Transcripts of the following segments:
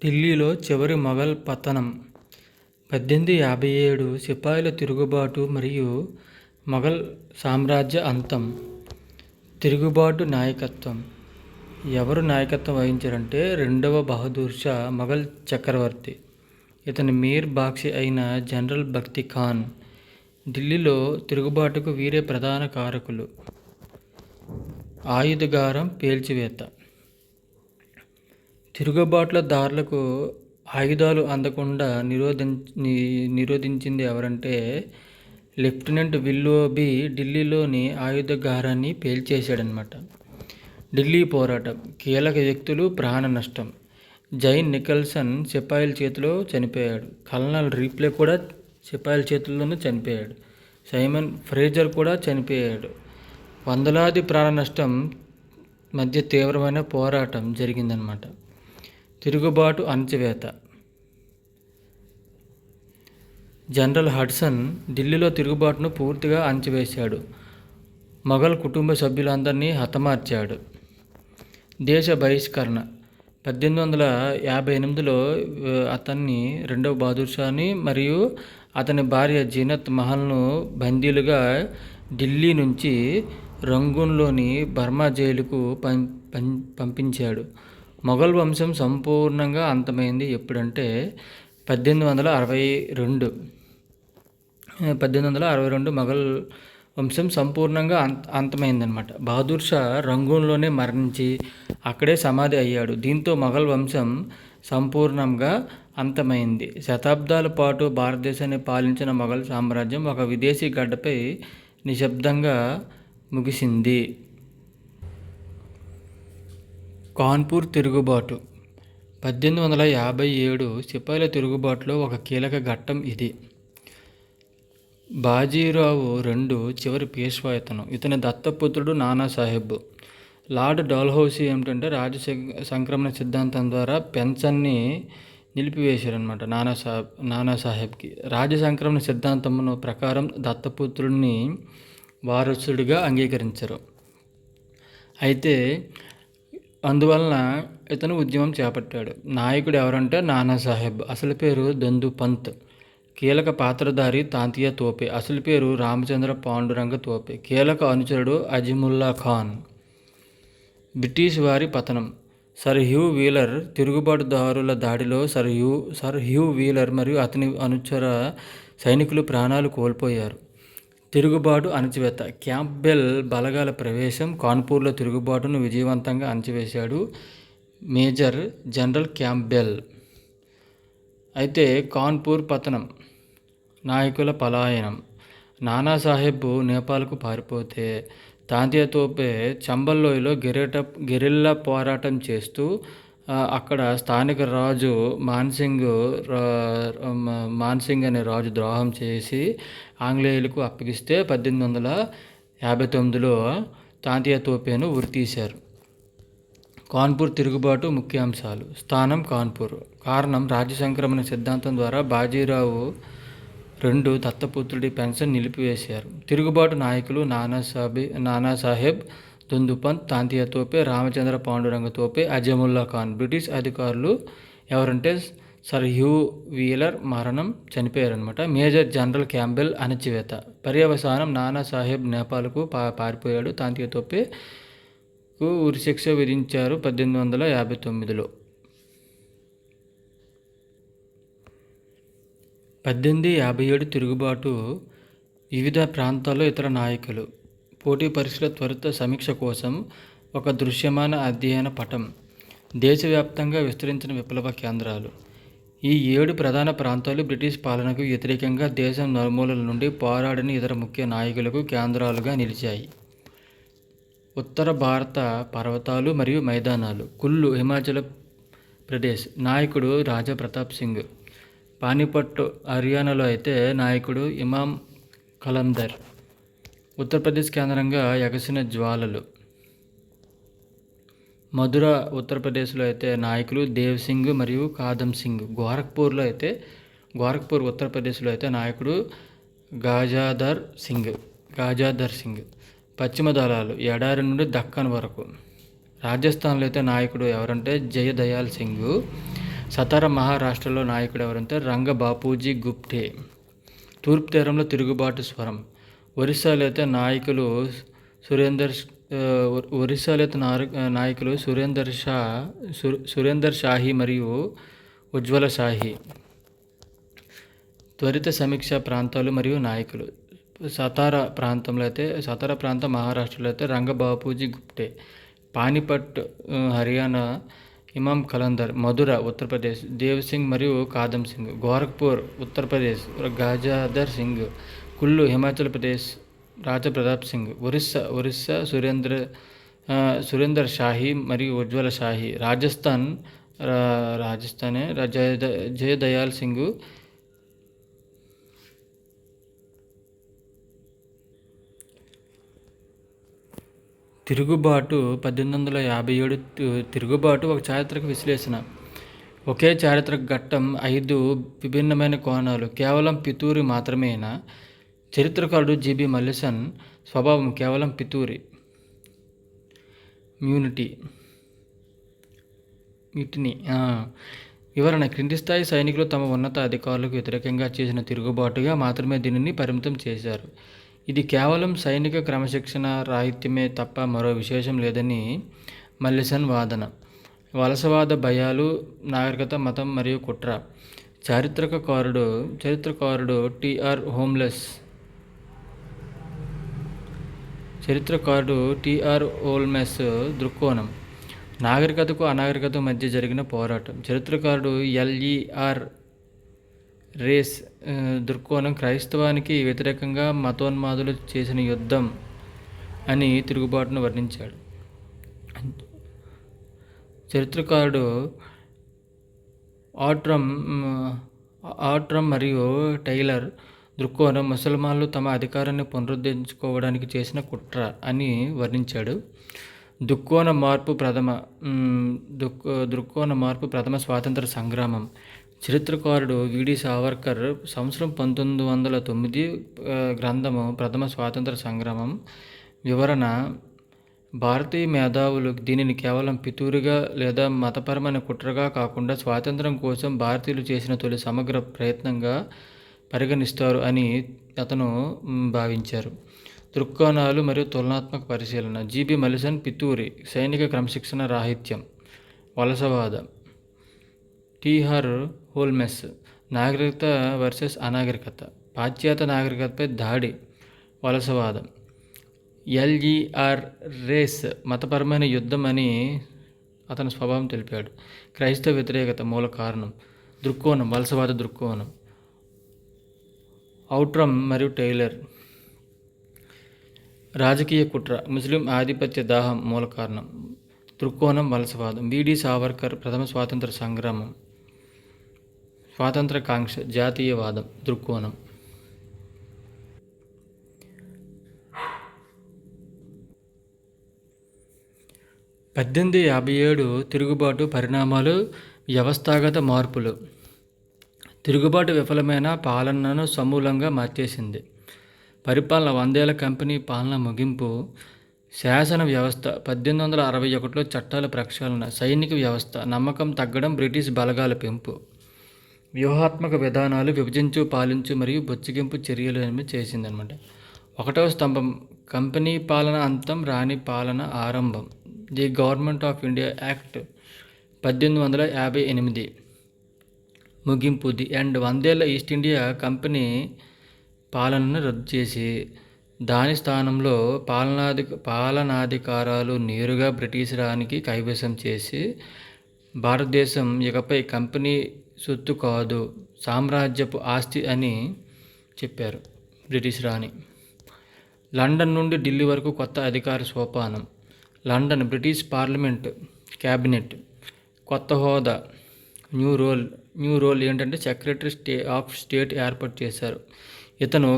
ఢిల్లీలో చివరి మొఘల్ పతనం 1857 సిపాయిల తిరుగుబాటు మరియు మొఘల్ సామ్రాజ్య అంతం. తిరుగుబాటు నాయకత్వం ఎవరు నాయకత్వం వహించారంటే రెండవ బహదూర్ షా మొఘల్ చక్రవర్తి. ఇతని మీర్ బాక్షి అయిన జనరల్ బక్తీ ఖాన్. ఢిల్లీలో తిరుగుబాటుకు వీరే ప్రధాన కారకులు. ఆయుధగారం పేల్చివేత. తిరుగుబాటుదారులకు ఆయుధాలు అందకుండా నిరోధించింది ఎవరంటే లెఫ్టినెంట్ విల్లోబీ ఢిల్లీలోని ఆయుధగారాన్ని పేల్చేశాడనమాట. ఢిల్లీ పోరాటం కీలక వ్యక్తులు ప్రాణ నష్టం. జైన్ నికల్సన్ సిపాయిల చేతిలో చనిపోయాడు. కల్నల్ రీప్లే కూడా సిపాయిల చేతుల్లోనే చనిపోయాడు. సైమన్ ఫ్రేజర్ కూడా చనిపోయాడు. వందలాది ప్రాణ నష్టం మధ్య తీవ్రమైన పోరాటం జరిగిందనమాట. తిరుగుబాటు అణచివేత. జనరల్ హడ్సన్ ఢిల్లీలో తిరుగుబాటును పూర్తిగా అణచివేశాడు. మొఘల్ కుటుంబ సభ్యులందరినీ హతమార్చాడు. దేశ బహిష్కరణ 1858లో అతన్ని రెండవ బహదూర్ షాని మరియు అతని భార్య జీనత్ మహల్ను బందీలుగా ఢిల్లీ నుంచి రంగూన్లోని బర్మా జైలుకు పంపించాడు. మొఘల్ వంశం సంపూర్ణంగా అంతమైంది ఎప్పుడంటే 1862 మొఘల్ వంశం సంపూర్ణంగా అంతమైందనమాట. బహదూర్ షా రంగూన్లోనే మరణించి అక్కడే సమాధి అయ్యాడు. దీంతో మొఘల్ వంశం సంపూర్ణంగా అంతమైంది. శతాబ్దాల పాటు భారతదేశాన్ని పాలించిన మొఘల్ సామ్రాజ్యం ఒక విదేశీ గడ్డపై నిశ్శబ్దంగా ముగిసింది. కాన్పూర్ తిరుగుబాటు 1857 సిపాయిల తిరుగుబాటులో ఒక కీలక ఘట్టం ఇది. బాజీరావు చివరి పేష్వా ఇతని దత్తపుత్రుడు నానాసాహెబ్. లార్డ్ డాల్హౌసీ ఏమిటంటే సంక్రమణ సిద్ధాంతం ద్వారా పెన్షన్ని నిలిపివేశారనమాట నానాసాహెబ్కి. సంక్రమణ సిద్ధాంతం ప్రకారం దత్తపుత్రుడిని వారసుడిగా అంగీకరించరు. అయితే అందువలన ఇతను ఉద్యమం చేపట్టాడు. నాయకుడు ఎవరంటే నానాసాహెబ్. అసలు పేరు దందు పంత్. కీలక పాత్రధారి తాంతియా తోపే. అసలు పేరు రామచంద్ర పాండురంగ తోపే. కీలక అనుచరుడు అజిముల్లా ఖాన్. బ్రిటిష్ వారి పతనం. సర్ హ్యూ వీలర్ తిరుగుబాటుదారుల దాడిలో సర్ హ్యూ వీలర్ మరియు అతని అనుచర సైనికులు ప్రాణాలు కోల్పోయారు. తిరుగుబాటు అణచివేత. క్యాంప్బెల్ బలగాల ప్రవేశం. కాన్పూర్లో తిరుగుబాటును విజయవంతంగా అణచివేశాడు మేజర్ జనరల్ క్యాంప్బెల్. అయితే కాన్పూర్ పతనం. నాయకుల పలాయనం. నానాసాహెబ్ నేపాల్కు పారిపోతే తాంతియా తోపే చంబల్ లోయలో గెరిల్లా పోరాటం చేస్తూ అక్కడ స్థానిక రాజు మాన్సింగ్ అనే రాజు ద్రోహం చేసి ఆంగ్లేయులకు అప్పగిస్తే 1859లో తాంతియా తోపేను ఉరితీశారు. కాన్పూర్ తిరుగుబాటు ముఖ్యాంశాలు. స్థానం కాన్పూర్. కారణం సంక్రమణ సిద్ధాంతం ద్వారా బాజీరావు దత్తపుత్రుడి పెన్షన్ నిలిపివేశారు. తిరుగుబాటు నాయకులు నానాసాహెబ్, దుందుపంత్, తాంతియా తోపే, రామచంద్ర పాండురంగ తోపే, అజముల్లా ఖాన్. బ్రిటిష్ అధికారులు ఎవరంటే సర్ హ్యూ వీలర్ చనిపోయారనమాట. మేజర్ జనరల్ క్యాంప్బెల్ అణచివేత. పర్యవసానం నానాసాహెబ్ నేపాల్కు పారిపోయాడు. తాంతియా తోపేకు ఉరిశిక్ష విధించారు 1859లో. 1857 తిరుగుబాటు. వివిధ ప్రాంతాల్లో ఇతర నాయకులు. పోటీ పరీక్షల త్వరిత సమీక్ష కోసం ఒక దృశ్యమాన అధ్యయన పటం. దేశవ్యాప్తంగా విస్తరించిన విప్లవ కేంద్రాలు. ఈ 7 ప్రధాన ప్రాంతాలు బ్రిటిష్ పాలనకు వ్యతిరేకంగా దేశం నలుమూలల నుండి పోరాడిన ఇతర ముఖ్య నాయకులకు కేంద్రాలుగా నిలిచాయి. ఉత్తర భారత పర్వతాలు మరియు మైదానాలు. కుల్లు హిమాచల్ ప్రదేశ్. నాయకుడు రాజా ప్రతాప్ సింగ్. పానీపట్ హర్యానాలో అయితే నాయకుడు ఇమాం కలందర్. ఉత్తరప్రదేశ్ కేంద్రంగా ఎగసిన జ్వాలలు. మధుర ఉత్తరప్రదేశ్లో అయితే నాయకులు దేవ్ సింగ్ మరియు కాదం సింగ్. గోరఖ్పూర్ ఉత్తరప్రదేశ్లో అయితే నాయకుడు గాజాదర్ సింగ్. పశ్చిమ దళాలు ఎడారి నుండి దక్కన్ వరకు. రాజస్థాన్లో అయితే నాయకుడు ఎవరంటే జయదయాల్ సింగ్. సతారా మహారాష్ట్రలో నాయకుడు ఎవరంటే రంగ బాపూజీ గుప్తే. తూర్పు తీరంలో తిరుగుబాటు స్వరం. ఒరిస్సాలో అయితే నాయకులు నాయకులు సురేందర్ షాహి మరియు ఉజ్వల షాహి. త్వరిత సమీక్ష ప్రాంతాలు మరియు నాయకులు. సతారా ప్రాంతం మహారాష్ట్రలో అయితే రంగ బాపూజీ గుప్తే. పానిపట్ హర్యానా ఇమాం కలందర్. మధుర ఉత్తరప్రదేశ్ దేవ్ సింగ్ మరియు కాదం సింగ్. గోరఖ్పూర్ ఉత్తరప్రదేశ్ గజాధర్ సింగ్. కుల్లు హిమాచల్ ప్రదేశ్ రాజా ప్రతాప్ సింగ్. ఒరిస్సా సురేందర్ షాహి మరియు ఉజ్వల షాహి. రాజస్థానే జయదయాల్ సింగ్. తిరుగుబాటు 1857. తిరుగుబాటు ఒక చారిత్రక విశ్లేషణ. ఒకే చారిత్రక ఘట్టం 5 విభిన్నమైన కోణాలు. కేవలం పితూరి మాత్రమేనా? చరిత్రకారుడు జిబి మల్లిసన్. స్వభావం కేవలం పితూరి. మ్యూటినీ. వివరణ. క్రింది స్థాయి సైనికులు తమ ఉన్నత అధికారులకు వ్యతిరేకంగా చేసిన తిరుగుబాటుగా మాత్రమే దీనిని పరిమితం చేశారు. ఇది కేవలం సైనిక క్రమశిక్షణ రాహిత్యమే తప్ప మరో విశేషం లేదని మల్లిసన్ వాదన. వలసవాద భయాలు, నాగరికత, మతం మరియు కుట్ర. చరిత్రకారుడు టిఆర్ హోల్మెస్ దృక్కోణం. నాగరికతకు అనాగరికత మధ్య జరిగిన పోరాటం. చరిత్రకారుడు ఎల్ఈఆర్ రేస్ దృక్కోణం. క్రైస్తవానికి వ్యతిరేకంగా మతోన్మాదులు చేసిన యుద్ధం అని తిరుగుబాటును వర్ణించాడు. చరిత్రకారుడు ఆట్రమ్ మరియు టైలర్ దృక్కోణం. ముసల్మాన్లు తమ అధికారాన్ని పునరుద్ధరించుకోవడానికి చేసిన కుట్ర అని వర్ణించాడు. దృక్కోణ మార్పు ప్రథమ స్వాతంత్ర సంగ్రామం. చరిత్రకారుడు విడి సావర్కర్. సంవత్సరం 1909. గ్రంథము ప్రథమ స్వాతంత్ర సంగ్రామం. వివరణ. భారతీయ మేధావులు దీనిని కేవలం పితూరిగా లేదా మతపరమైన కుట్రగా కాకుండా స్వాతంత్రం కోసం భారతీయులు చేసిన తొలి సమగ్ర ప్రయత్నంగా పరిగణిస్తారు అని అతను భావించారు. దృక్కోణాలు మరియు తులనాత్మక పరిశీలన. జిబి మల్లిసన్. పితూరి సైనిక క్రమశిక్షణ రాహిత్యం. వలసవాద. టిఆర్ హోల్మెస్. నాగరికత వర్సెస్ అనాగరికత. పాశ్చాత్య నాగరికతపై దాడి. వలసవాదం. ఎల్ఈఆర్ రేస్ మతపరమైన యుద్ధం అని అతని స్వభావం తెలిపాడు. క్రైస్తవ వ్యతిరేకత మూల కారణం. దృక్కోణం వలసవాద దృక్కోణం. ఔట్రమ్ మరియు టైలర్. రాజకీయ కుట్ర. ముస్లిం ఆధిపత్య దాహం మూల కారణం. దృక్కోణం వలసవాదం. విడి సావర్కర్. ప్రథమ స్వాతంత్ర సంగ్రామం. స్వాతంత్ర కాంక్ష. జాతీయవాదం. దృక్కోణం. తిరుగుబాటు పరిణామాలు. వ్యవస్థాగత మార్పులు. తిరుగుబాటు విఫలమైన పాలనను సమూలంగా మార్చేసింది. పరిపాలన. 100 ఏళ్ల కంపెనీ పాలన ముగింపు. శాసన వ్యవస్థ. 1861లో చట్టాల ప్రక్షాళన. సైనిక వ్యవస్థ. నమ్మకం తగ్గడం. బ్రిటిష్ బలగాల పెంపు. వ్యూహాత్మక విధానాలు. విభజించు, పాలించు మరియు బొచ్చిగింపు చర్యలు అనేవి చేసిందనమాట. 1వ స్తంభం. కంపెనీ పాలన అంతం. రాణి పాలన ఆరంభం. The government of India act 1858. ముగింపు. The end. 100 ఏళ్ల ఈస్ట్ ఇండియా కంపెనీ పాలనను రద్దు చేసి దాని స్థానంలో పాలనాధికారాలు నేరుగా బ్రిటిష్ రాణికి కైవసం చేసి భారతదేశం ఇకపై కంపెనీ సొత్తు కాదు, సామ్రాజ్యపు ఆస్తి అని చెప్పారు బ్రిటిష్ రాణి. లండన్ నుండి ఢిల్లీ వరకు కొత్త అధికార సోపానం. లండన్. British parliament cabinet. కొత్త హోదా. న్యూ రోల్ ఏంటంటే సెక్రటరీ ఆఫ్ స్టేట్ ఏర్పాటు చేశారు. ఇతను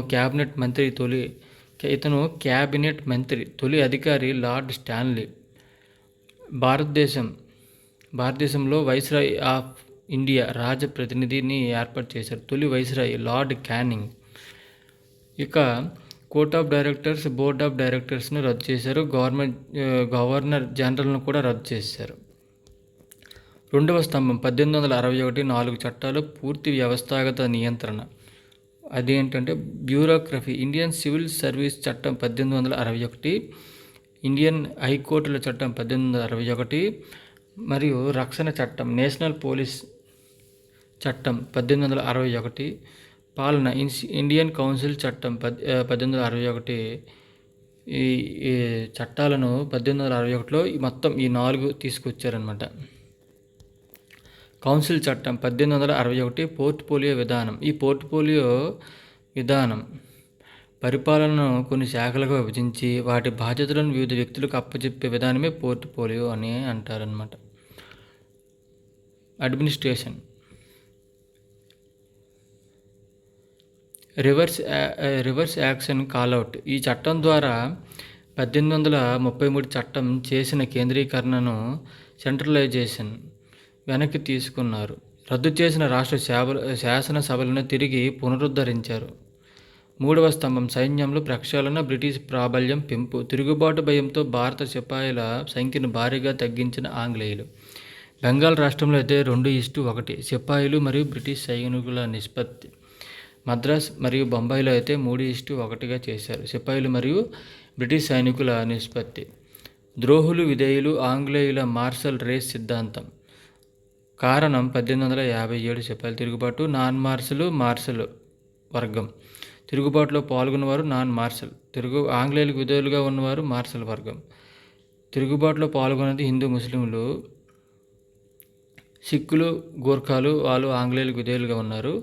క్యాబినెట్ మంత్రి. తొలి అధికారి లార్డ్ స్టాన్లీ. భారతదేశంలో వైస్రాయ్ ఆఫ్ ఇండియా రాజ ప్రతినిధిని ఏర్పాటు చేశారు. తొలి వైస్రాయ్ లార్డ్ క్యానింగ్. ఇక court of directors, board of డైరెక్టర్స్ను రద్దు చేశారు. గవర్నర్ జనరల్ను కూడా రద్దు చేశారు. రెండవ స్తంభం 1861 4 చట్టాలు పూర్తి వ్యవస్థాగత నియంత్రణ. అదేంటంటే బ్యూరోక్రఫీ. ఇండియన్ సివిల్ సర్వీస్ చట్టం 1861, ఇండియన్ హైకోర్టుల చట్టం 1861 మరియు రక్షణ చట్టం నేషనల్ పోలీస్ చట్టం 1861, పాలన ఇండియన్ కౌన్సిల్ చట్టం 1861. ఈ చట్టాలను 1861లో మొత్తం ఈ 4 తీసుకొచ్చారనమాట. కౌన్సిల్ చట్టం 1861 పోర్ట్ఫోలియో విధానం. ఈ పోర్ట్ఫోలియో విధానం పరిపాలనను కొన్ని శాఖలుగా విభజించి వాటి బాధ్యతలను వివిధ వ్యక్తులకు అప్పచెప్పే విధానమే పోర్ట్ఫోలియో అని అంటారనమాట. అడ్మినిస్ట్రేషన్. Reverse action callout. ఈ చట్టం ద్వారా 1833 చట్టం చేసిన కేంద్రీకరణను సెంట్రలైజేషన్ వెనక్కి తీసుకున్నారు. రద్దు చేసిన రాష్ట్ర శాసనసభలను తిరిగి పునరుద్ధరించారు. మూడవ స్తంభం సైన్యంలో ప్రక్షాళన, బ్రిటిష్ ప్రాబల్యం పెంపు. తిరుగుబాటు భయంతో భారత సిపాయిల సంఖ్యను భారీగా తగ్గించిన ఆంగ్లేయులు. బెంగాల్ రాష్ట్రంలో అయితే 2:1 సిపాయిలు మరియు బ్రిటిష్ సైనికుల నిష్పత్తి. మద్రాస్ మరియు బొంబాయిలో అయితే 3:1గా చేశారు సిపాయిలు మరియు బ్రిటిష్ సైనికుల నిష్పత్తి. ద్రోహులు విధేయులు ఆంగ్లేయుల మార్షల్ రేస్ సిద్ధాంతం. కారణం 1857 సిపాయిల తిరుగుబాటు. మార్షల్ వర్గం. తిరుగుబాటులో పాల్గొన్నవారు మార్షల్. ఆంగ్లేయులకు విధేయులుగా ఉన్నవారు మార్షల్ వర్గం. తిరుగుబాటులో పాల్గొన్నది హిందూ ముస్లింలు. సిక్కులు, గోర్ఖాలు వాళ్ళు ఆంగ్లేయులకు విధేయులుగా ఉన్నారు.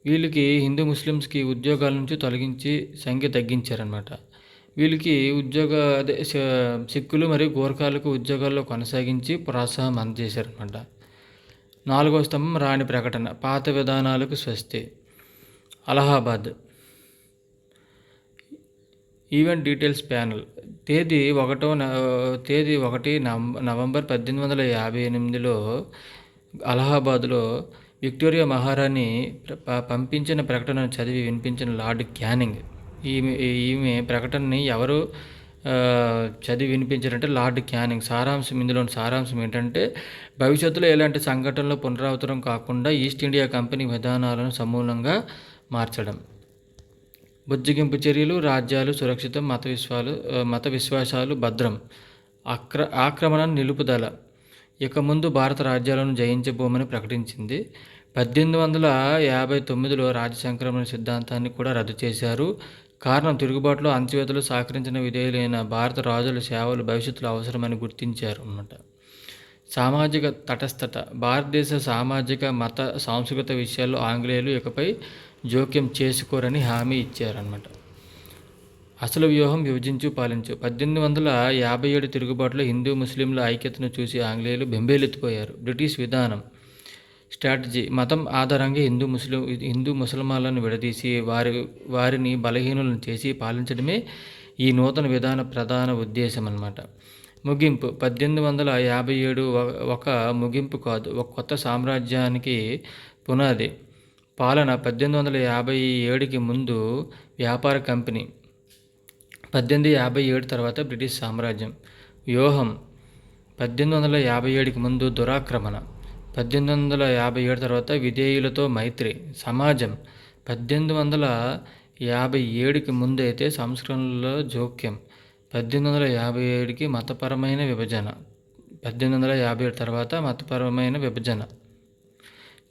వీళ్ళకి హిందూ ముస్లిమ్స్కి ఉద్యోగాల నుంచి తొలగించి సంఖ్య తగ్గించారనమాట. వీళ్ళకి సిక్కులు మరియు గోర్ఖాలకు ఉద్యోగాల్లో కొనసాగించి ప్రోత్సాహం అందజేశారనమాట. నాలుగవ స్తంభం రాణి ప్రకటన. పాత విధానాలకు స్వస్తి. అలహాబాద్. Event details panel. తేదీ 1 నవంబర్ 1858లో అలహాబాద్లో విక్టోరియా మహారాణి పంపించిన ప్రకటనను చదివి వినిపించిన లార్డ్ క్యానింగ్. ఈమె ప్రకటనని ఎవరు చదివి వినిపించారంటే లార్డ్ క్యానింగ్. ఇందులోని సారాంశం ఏంటంటే భవిష్యత్తులో ఎలాంటి సంఘటనలు పునరావృతం కాకుండా ఈస్ట్ ఇండియా కంపెనీ విధానాలను సమూలంగా మార్చడం. బుజ్జగింపు చర్యలు. రాజ్యాలు సురక్షితం, మత విశ్వాసాలు భద్రం. ఆక్రమణ నిలుపుదల. ఇక ముందు భారత రాజ్యాలను జయించబోమని ప్రకటించింది. 1859లో రాజ్య సంక్రమణ సిద్ధాంతాన్ని కూడా రద్దు చేశారు. కారణం తిరుగుబాటులో అణచివేతలు సహకరించిన విధేయులైన భారత రాజుల సేవలు భవిష్యత్తులో అవసరమని గుర్తించారు అన్నమాట. సామాజిక తటస్థత. భారతదేశ సామాజిక, మత, సాంస్కృతిక విషయాల్లో ఆంగ్లేయులు ఇకపై జోక్యం చేసుకోరని హామీ ఇచ్చారన్నమాట. అసలు వ్యూహం విభజించు పాలించు. 1857 తిరుగుబాటులో హిందూ ముస్లింల ఐక్యతను చూసి ఆంగ్లేయులు బెంబేలెత్తిపోయారు. బ్రిటిష్ విధానం స్ట్రాటజీ. మతం ఆధారంగా హిందూ ముసల్మాన్లను విడదీసి వారిని బలహీనులను చేసి పాలించడమే ఈ నూతన విధాన ప్రధాన ఉద్దేశం అన్నమాట. ముగింపు. 1857 ఒక ముగింపు కాదు, ఒక కొత్త సామ్రాజ్యానికి పునాది. పాలన. 1857కి ముందు వ్యాపార కంపెనీ, 1857 తర్వాత బ్రిటిష్ సామ్రాజ్యం. వ్యూహం. 1857కి ముందు దురాక్రమణ, 1857 తర్వాత విధేయులతో మైత్రి. సమాజం. 1857కి ముందు అయితే సంస్కరణలో జోక్యం, 1857కి మతపరమైన విభజన, 1857 తర్వాత మతపరమైన విభజన.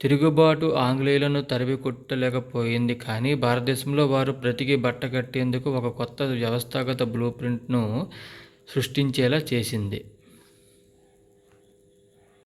తిరుగుబాటు ఆంగ్లేయులను తరిమి కొట్టలేకపోయింది, కానీ భారతదేశంలో వారు బ్రతికి బట్ట కట్టేందుకు ఒక కొత్త వ్యవస్థాగత బ్లూ ప్రింట్ను సృష్టించేలా చేసింది.